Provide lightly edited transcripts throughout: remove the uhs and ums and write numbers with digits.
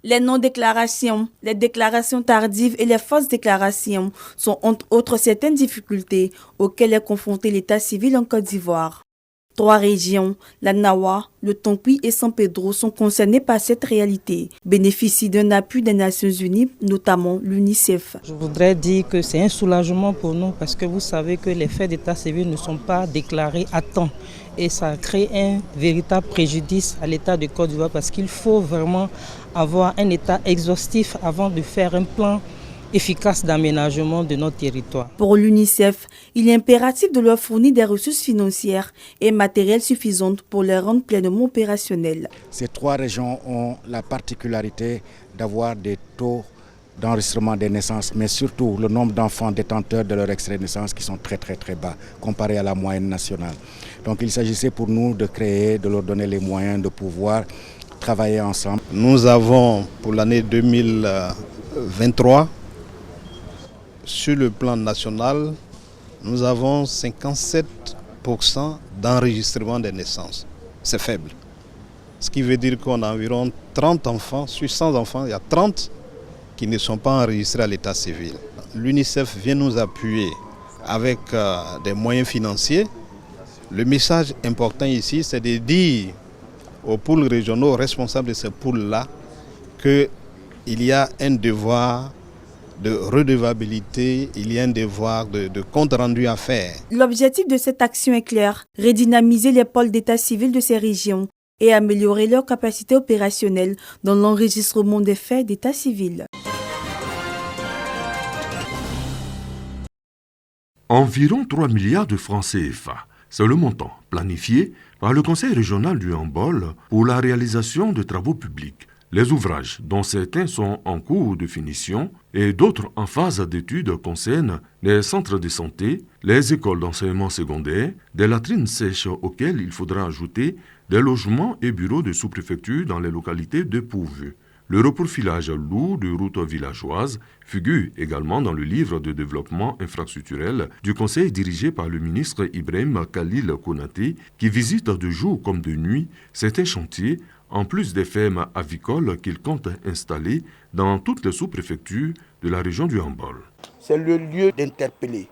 Les non-déclarations, les déclarations tardives et les fausses déclarations sont entre autres certaines difficultés auxquelles est confronté l'état civil en Côte d'Ivoire. 3 régions, la Nawa, le Tonkui et San Pedro, sont concernées par cette réalité, bénéficient d'un appui des Nations Unies, notamment l'UNICEF. Je voudrais dire que c'est un soulagement pour nous parce que vous savez que les faits d'état civil ne sont pas déclarés à temps et ça crée un véritable préjudice à l'état de Côte d'Ivoire parce qu'il faut vraiment avoir un état exhaustif avant de faire un plan efficace d'aménagement de notre territoire. Pour l'UNICEF, il est impératif de leur fournir des ressources financières et matérielles suffisantes pour les rendre pleinement opérationnelles. Ces 3 régions ont la particularité d'avoir des taux d'enregistrement des naissances, mais surtout le nombre d'enfants détenteurs de leur extrait de naissance qui sont très bas comparé à la moyenne nationale. Donc il s'agissait pour nous de créer, de leur donner les moyens de pouvoir travailler ensemble. Nous avons pour l'année 2023, sur le plan national, nous avons 57% d'enregistrement des naissances. C'est faible. Ce qui veut dire qu'on a environ 30 enfants, sur 100 enfants, il y a 30 qui ne sont pas enregistrés à l'état civil. L'UNICEF vient nous appuyer avec des moyens financiers. Le message important ici, c'est de dire aux pôles régionaux responsables de ces pôles-là qu'il y a un devoir de redevabilité, il y a un devoir de compte rendu à faire. L'objectif de cette action est clair, redynamiser les pôles d'état civil de ces régions et améliorer leur capacité opérationnelle dans l'enregistrement des faits d'état civil. Environ 3 milliards de francs CFA, c'est le montant planifié par le Conseil régional du handball pour la réalisation de travaux publics. Les ouvrages, dont certains sont en cours de finition et d'autres en phase d'étude, concernent les centres de santé, les écoles d'enseignement secondaire, des latrines sèches auxquelles il faudra ajouter des logements et bureaux de sous-préfecture dans les localités dépourvues. Le reprofilage lourd de routes villageoises figure également dans le livre de développement infrastructurel du Conseil dirigé par le ministre Ibrahim Khalil Konaté qui visite de jour comme de nuit certains chantiers en plus des fermes avicoles qu'il compte installer dans toutes les sous-préfectures de la région du handball. C'est le lieu d'interpeller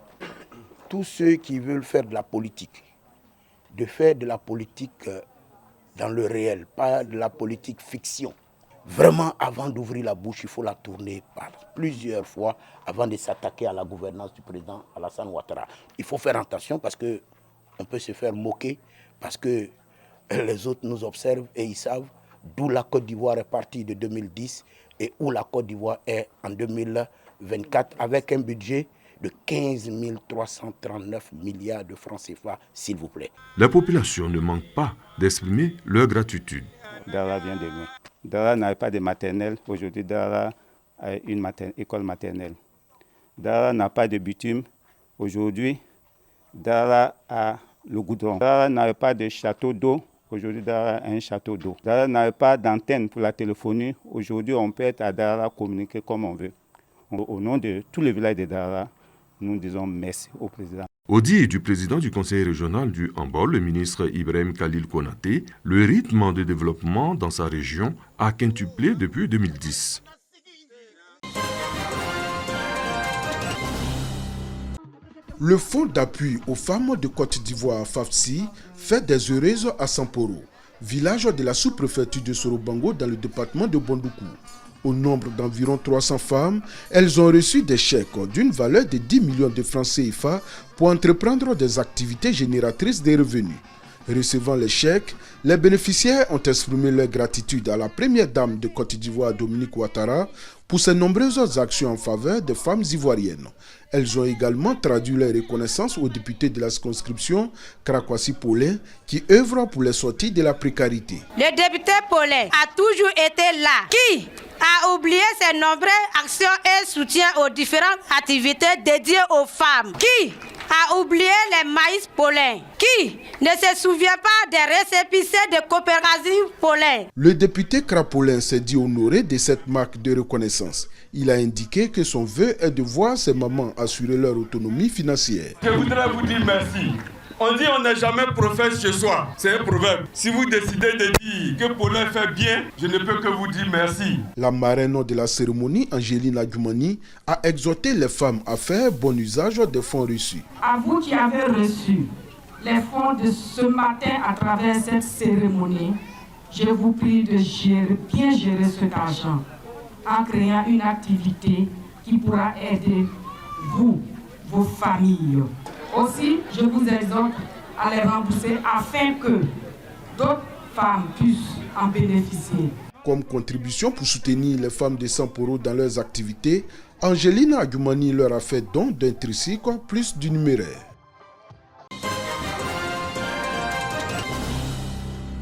tous ceux qui veulent faire de la politique, de faire de la politique dans le réel, pas de la politique fiction. Vraiment, avant d'ouvrir la bouche, il faut la tourner par plusieurs fois avant de s'attaquer à la gouvernance du président Alassane Ouattara. Il faut faire attention parce qu'on peut se faire moquer, parce que les autres nous observent et ils savent d'où la Côte d'Ivoire est partie de 2010 et où la Côte d'Ivoire est en 2024 avec un budget de 15 339 milliards de francs CFA, s'il vous plaît. La population ne manque pas d'exprimer leur gratitude. Dara vient de loin. Dara n'avait pas de maternelle. Aujourd'hui, Dara a une école maternelle. Dara n'a pas de bitume. Aujourd'hui, Dara a le goudron. Dara n'avait pas de château d'eau. Aujourd'hui, Dara a un château d'eau. Dara n'avait pas d'antenne pour la téléphonie. Aujourd'hui, on peut être à Dara communiquer comme on veut. Au nom de tous les villages de Dara, nous disons merci au président. Au dit du président du conseil régional du handball, le ministre Ibrahim Khalil Konaté, le rythme de développement dans sa région a quintuplé depuis 2010. Le fonds d'appui aux femmes de Côte d'Ivoire, FAFSI, fait des heureuses à Samporo, village de la sous-préfecture de Sorobango dans le département de Bondoukou. Au nombre d'environ 300 femmes, elles ont reçu des chèques d'une valeur de 10 millions de francs CFA pour entreprendre des activités génératrices de revenus. Recevant les chèques, les bénéficiaires ont exprimé leur gratitude à la première dame de Côte d'Ivoire, Dominique Ouattara, pour ses nombreuses actions en faveur des femmes ivoiriennes. Elles ont également traduit leur reconnaissance au député de la circonscription, Krakwasi Paulin, qui œuvre pour les sorties de la précarité. Le député Paulin a toujours été là, qui a oublié ses nombreuses actions et soutien aux différentes activités dédiées aux femmes, qui a oublié les maïs Paulin, qui ne se souvient pas des récépissés de coopérative Paulin. Le député Krapolin s'est dit honoré de cette marque de reconnaissance. Il a indiqué que son vœu est de voir ses mamans assurer leur autonomie financière. Je voudrais vous dire merci On dit on n'est jamais prophète chez soi. C'est un proverbe. Si vous décidez de dire que Paulin fait bien, je ne peux que vous dire merci. La marraine de la cérémonie, Angéline Adjoumani, a exhorté les femmes à faire bon usage des fonds reçus. À vous qui avez reçu les fonds de ce matin à travers cette cérémonie, je vous prie de bien gérer cet argent en créant une activité qui pourra aider vous, vos familles. Aussi, je vous exhorte à les rembourser afin que d'autres femmes puissent en bénéficier. Comme contribution pour soutenir les femmes de Samporo dans leurs activités, Angéline Adjoumani leur a fait don d'un tricycle plus du numéraire.